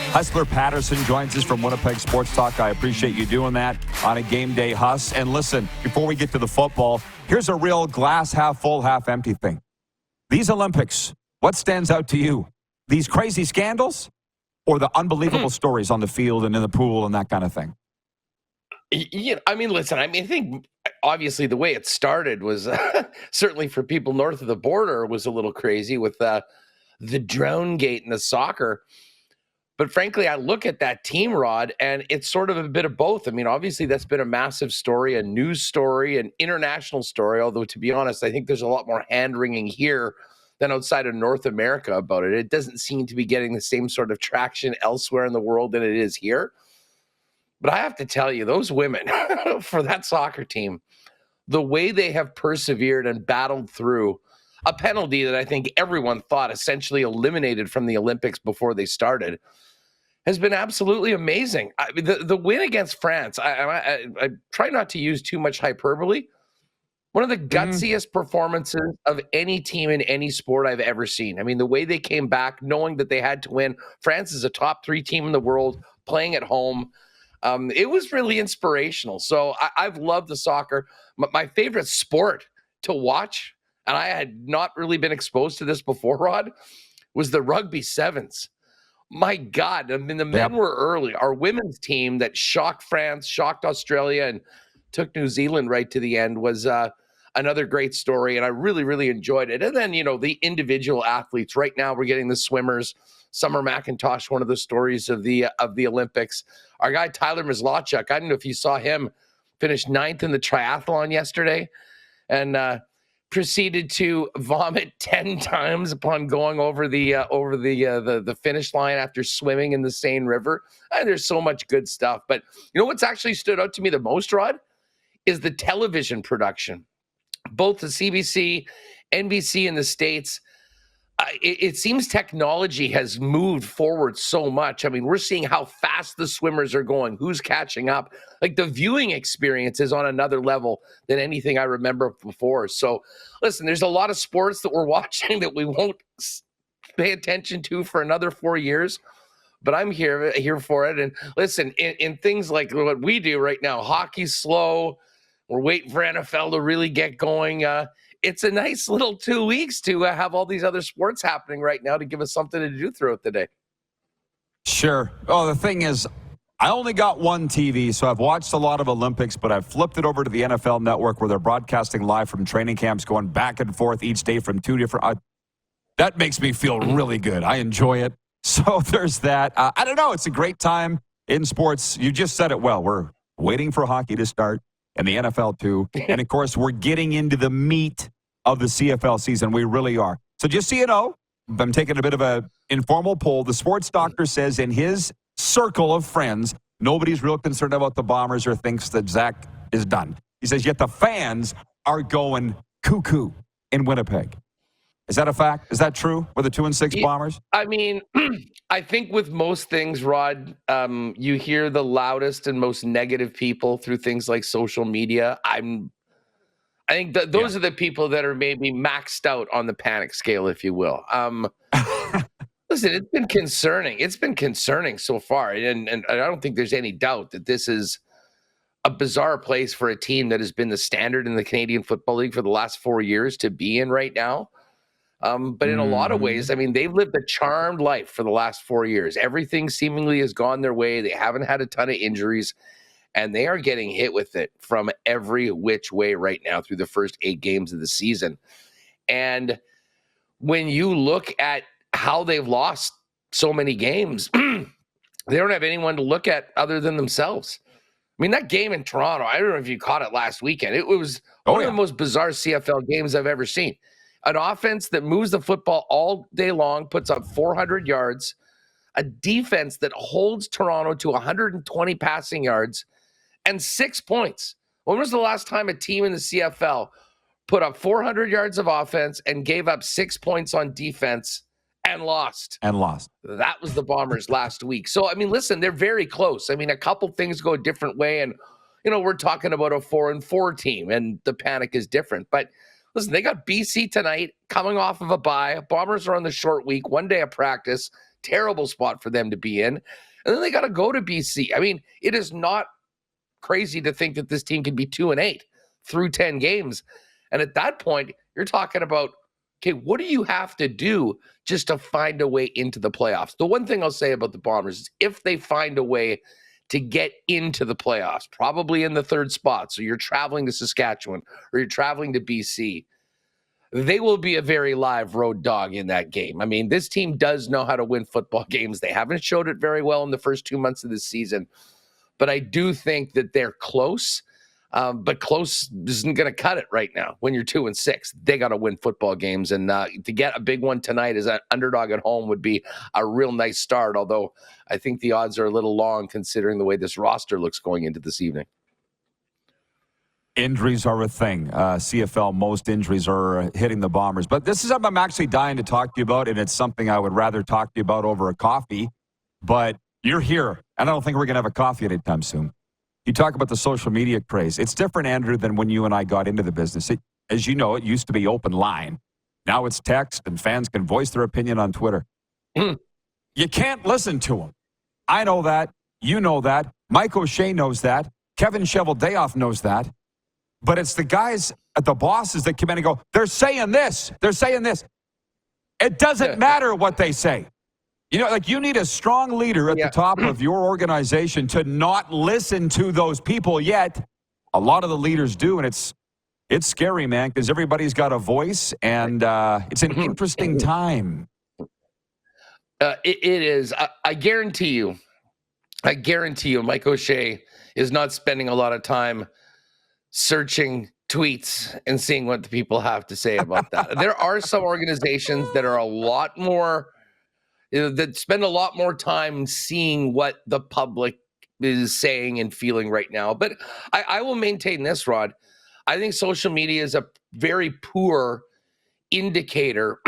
Hustler Paterson joins us from Winnipeg Sports Talk. I appreciate you doing that on a game day, Huss. And listen, before we get to the football, here's a real glass half full, half empty thing. These Olympics, what stands out to you? These crazy scandals or the unbelievable stories on the field and in the pool and that kind of thing? Yeah, I mean, listen, I think obviously the way it started was certainly for people north of the border was a little crazy with the drone gate and the soccer. But frankly, I look at that team, Rod, and it's sort of a bit of both. I mean, obviously, that's been a massive story, a news story, an international story. Although, to be honest, I think there's a lot more hand-wringing here than outside of North America about it. It doesn't seem to be getting the same sort of traction elsewhere in the world than it is here. But I have to tell you, those women for that soccer team, the way they have persevered and battled through a penalty that I think everyone thought essentially eliminated from the Olympics before they started, has been absolutely amazing. I mean, the win against France, I try not to use too much hyperbole. One of the gutsiest performances of any team in any sport I've ever seen. I mean, the way they came back, knowing that they had to win. France is a top 3 team in the world, playing at home. It was really inspirational. So I've loved the soccer. My favorite sport to watch, and I had not really been exposed to this before, Rod, was the rugby sevens. My God, I mean, the men were early. Our women's team that shocked France, shocked Australia, and took New Zealand right to the end was another great story, and I really, really enjoyed it. And then, the individual athletes. Right now, we're getting the swimmers. Summer McIntosh, one of the stories of the Olympics. Our guy, Tyler Mislawchuk, I don't know if you saw him finish 9th in the triathlon yesterday and proceeded to vomit 10 times upon going over the finish line after swimming in the Seine River. And there's so much good stuff. But what's actually stood out to me the most, Rod, is the television production. Both the CBC, NBC in the States, it seems technology has moved forward so much. I mean, we're seeing how fast the swimmers are going, who's catching up. Like, the viewing experience is on another level than anything I remember before. So, listen, there's a lot of sports that we're watching that we won't pay attention to for another 4 years. But I'm here for it. And listen, in things like what we do right now, hockey's slow. We're waiting for NFL to really get going. It's a nice little 2 weeks to have all these other sports happening right now to give us something to do throughout the day. Sure. Oh, the thing is, I only got one TV, so I've watched a lot of Olympics, but I've flipped it over to the NFL Network where they're broadcasting live from training camps, going back and forth each day from 2 different. That makes me feel really good. I enjoy it. So there's that. I don't know. It's a great time in sports. You just said it well. We're waiting for hockey to start. And the NFL, too. And, of course, we're getting into the meat of the CFL season. We really are. So just so you know, I'm taking a bit of an informal poll. The sports doctor says in his circle of friends, nobody's real concerned about the Bombers or thinks that Zach is done. He says, yet the fans are going cuckoo in Winnipeg. Is that a fact? Is that true with the 2-6 Bombers? I mean, I think with most things, Rod, you hear the loudest and most negative people through things like social media. I think that those are the people that are maybe maxed out on the panic scale, if you will. Listen, it's been concerning. It's been concerning so far. And I don't think there's any doubt that this is a bizarre place for a team that has been the standard in the Canadian Football League for the last 4 years to be in right now. But in a lot of ways, I mean, they've lived a charmed life for the last 4 years. Everything seemingly has gone their way. They haven't had a ton of injuries, and they are getting hit with it from every which way right now through the first 8 games of the season. And when you look at how they've lost so many games, they don't have anyone to look at other than themselves. I mean, that game in Toronto, I don't know if you caught it last weekend. It was one of the most bizarre CFL games I've ever seen. An offense that moves the football all day long, puts up 400 yards, a defense that holds Toronto to 120 passing yards, and 6 points. When was the last time a team in the CFL put up 400 yards of offense and gave up 6 points on defense and lost? That was the Bombers last week. So, I mean, listen, they're very close. I mean, a couple things go a different way, and, we're talking about a 4-4 team, and the panic is different. But listen, they got BC tonight, coming off of a bye. Bombers are on the short week, 1 day of practice. Terrible spot for them to be in. And then they got to go to BC. I mean, it is not crazy to think that this team can be 2-8 through 10 games. And at that point, you're talking about, okay, what do you have to do just to find a way into the playoffs? The one thing I'll say about the Bombers is if they find a way to get into the playoffs, probably in the third spot, so you're traveling to Saskatchewan or you're traveling to BC, they will be a very live road dog in that game. I mean, this team does know how to win football games. They haven't showed it very well in the first 2 months of the season, but I do think that they're close. But close isn't going to cut it right now. When you're 2-6, they got to win football games, and to get a big one tonight as an underdog at home would be a real nice start. Although I think the odds are a little long considering the way this roster looks going into this evening. Injuries are a thing. CFL, most injuries are hitting the Bombers. But this is something I'm actually dying to talk to you about, and it's something I would rather talk to you about over a coffee. But you're here, and I don't think we're going to have a coffee anytime soon. You talk about the social media craze. It's different, Andrew, than when you and I got into the business. As you know, it used to be open line. Now it's text, and fans can voice their opinion on Twitter. You can't listen to them. I know that. You know that. Mike O'Shea knows that. Kevin Cheveldayoff knows that. But it's the guys at the bosses that come in and go, they're saying this. They're saying this. It doesn't matter what they say. You know, like you need a strong leader at the top of your organization to not listen to those people yet. A lot of the leaders do, and it's scary, man, because everybody's got a voice, and it's an interesting time. It is. I guarantee you, Mike O'Shea is not spending a lot of time searching tweets and seeing what the people have to say about that. There are some organizations that are a lot more, that spend a lot more time seeing what the public is saying and feeling right now. But I will maintain this, Rod. I think social media is a very poor indicator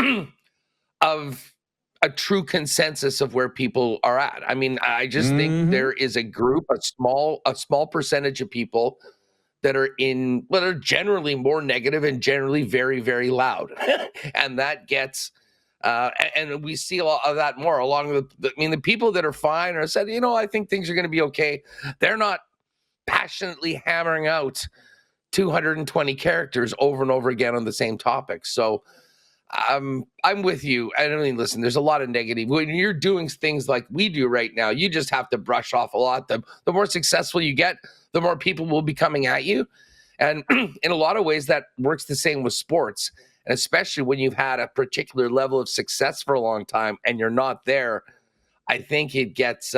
of a true consensus of where people are at. I mean, I just think there is a group, a small percentage of people that are generally more negative and generally very, very loud. And that gets, and we see a lot of that more along with, the people that are fine or said, I think things are going to be okay. They're not passionately hammering out 220 characters over and over again on the same topic. So I'm with you. I mean, listen, there's a lot of negative. When you're doing things like we do right now, you just have to brush off a lot. The more successful you get, the more people will be coming at you. And in a lot of ways, that works the same with sports. And especially when you've had a particular level of success for a long time and you're not there, I think it gets,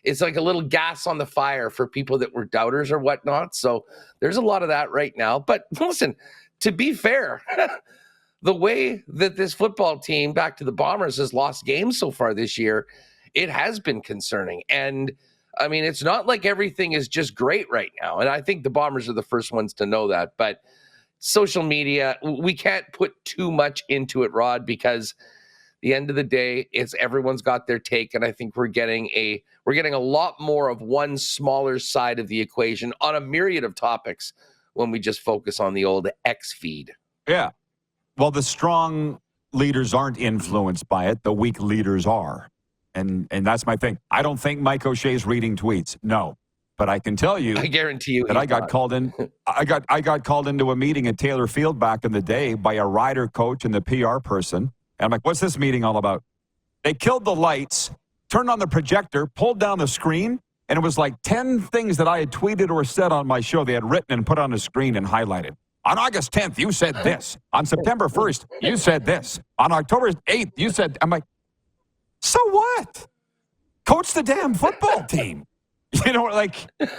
it's like a little gas on the fire for people that were doubters or whatnot. So there's a lot of that right now. But listen, to be fair, the way that this football team, back to the Bombers, has lost games so far this year, it has been concerning. And I mean, it's not like everything is just great right now. And I think the Bombers are the first ones to know that. But social media, we can't put too much into it, Rod, because at the end of the day, it's everyone's got their take. And I think we're getting a lot more of one smaller side of the equation on a myriad of topics when we just focus on the old X feed. Yeah. Well, the strong leaders aren't influenced by it. The weak leaders are. And that's my thing. I don't think Mike O'Shea's reading tweets. No. But I can tell you, I guarantee you that I got called in. I got called into a meeting at Taylor Field back in the day by a rider coach and the PR person. And I'm like, what's this meeting all about? They killed the lights, turned on the projector, pulled down the screen, and it was like 10 things that I had tweeted or said on my show they had written and put on the screen and highlighted. On August 10th, you said this. On September 1st, you said this. On October 8th, you said, I'm like, so what? Coach the damn football team.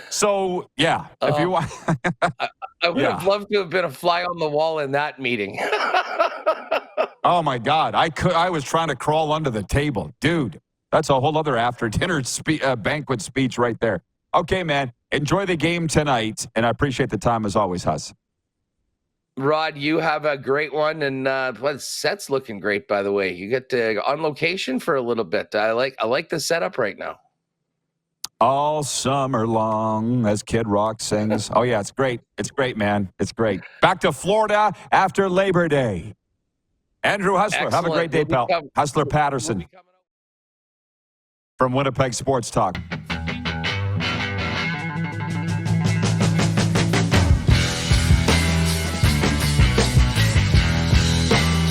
So, yeah. If you want. I would have loved to have been a fly on the wall in that meeting. Oh, my God. I was trying to crawl under the table. Dude, that's a whole other after-dinner banquet speech right there. Okay, man. Enjoy the game tonight, and I appreciate the time as always, Huss. Rod, you have a great one, and the set's looking great, by the way. You get to on location for a little bit. I like the setup right now. All summer long, as Kid Rock sings. Oh, yeah, it's great. It's great, man. It's great. Back to Florida after Labor Day. Andrew Hustler, have a great day, pal. Hustler Paterson. from Winnipeg Sports Talk.